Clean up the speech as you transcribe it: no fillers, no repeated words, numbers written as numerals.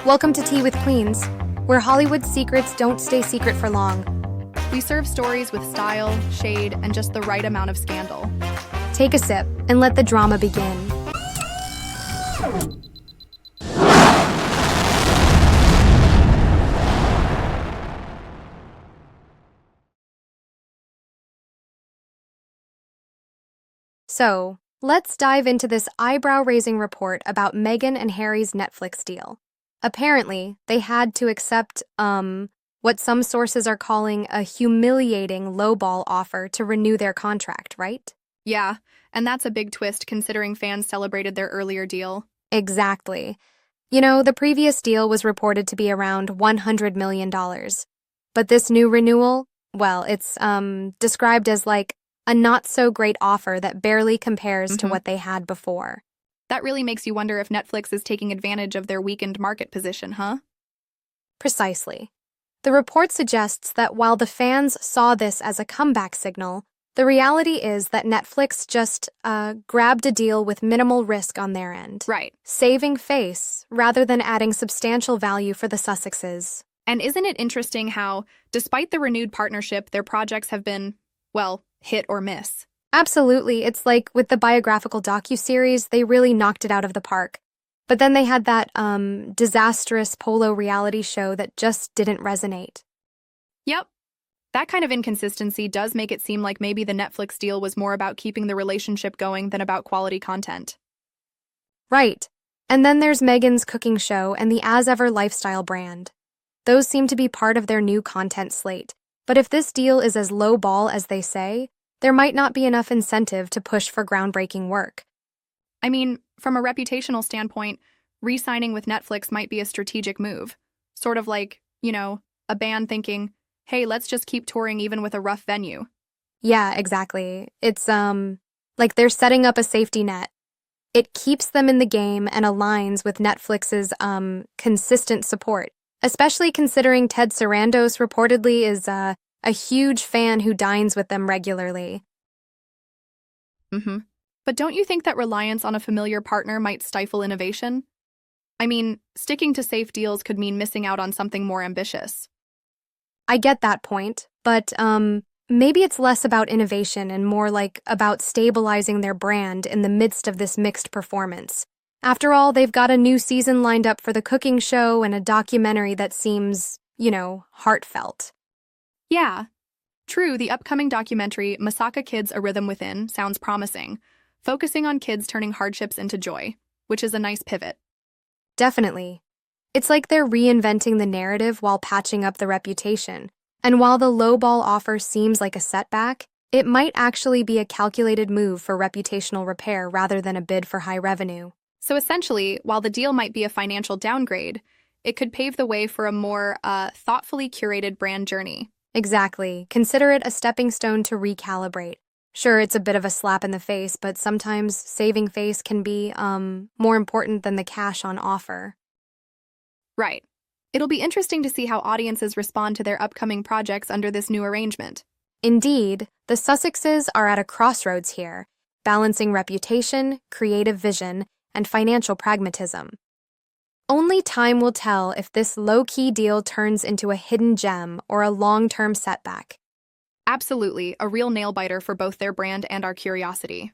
Welcome to Tea with Queens, where Hollywood's secrets don't stay secret for long. We serve stories with style, shade, and just the right amount of scandal. Take a sip and let the drama begin. So, let's dive into this eyebrow-raising report about Meghan and Harry's Netflix deal. Apparently, they had to accept, what some sources are calling a humiliating lowball offer to renew their contract, right? Yeah, and that's a big twist considering fans celebrated their earlier deal. Exactly. You know, the previous deal was reported to be around $100 million. But this new renewal, well, it's, described as like a not-so-great offer that barely compares to what they had before. That really makes you wonder if Netflix is taking advantage of their weakened market position, huh? Precisely. The report suggests that while the fans saw this as a comeback signal, the reality is that Netflix just, grabbed a deal with minimal risk on their end. Right. Saving face, rather than adding substantial value for the Sussexes. And isn't it interesting how, despite the renewed partnership, their projects have been, well, hit or miss? Absolutely. It's like with the biographical docuseries, they really knocked it out of the park. But then they had that, disastrous Polo reality show that just didn't resonate. Yep. That kind of inconsistency does make it seem like maybe the Netflix deal was more about keeping the relationship going than about quality content. Right. And then there's Megan's cooking show and the As Ever lifestyle brand. Those seem to be part of their new content slate. But if this deal is as low ball as they say, there might not be enough incentive to push for groundbreaking work. I mean, from a reputational standpoint, re-signing with Netflix might be a strategic move. Sort of like, a band thinking, hey, let's just keep touring even with a rough venue. Yeah, exactly. It's, like they're setting up a safety net. It keeps them in the game and aligns with Netflix's, consistent support, especially considering Ted Sarandos reportedly is, a huge fan who dines with them regularly. But don't you think that reliance on a familiar partner might stifle innovation? I mean, sticking to safe deals could mean missing out on something more ambitious. I get that point, but maybe it's less about innovation and more like about stabilizing their brand in the midst of this mixed performance. After all, they've got a new season lined up for the cooking show and a documentary that seems, heartfelt. Yeah. True, the upcoming documentary, Masaka Kids, A Rhythm Within, sounds promising, focusing on kids turning hardships into joy, which is a nice pivot. Definitely. It's like they're reinventing the narrative while patching up the reputation. And while the lowball offer seems like a setback, it might actually be a calculated move for reputational repair rather than a bid for high revenue. So essentially, while the deal might be a financial downgrade, it could pave the way for a more thoughtfully curated brand journey. Exactly. Consider it a stepping stone to recalibrate. Sure, it's a bit of a slap in the face, but sometimes saving face can be, more important than the cash on offer. Right. It'll be interesting to see how audiences respond to their upcoming projects under this new arrangement. Indeed, the Sussexes are at a crossroads here, balancing reputation, creative vision, and financial pragmatism. Only time will tell if this low-key deal turns into a hidden gem or a long-term setback. Absolutely, a real nail-biter for both their brand and our curiosity.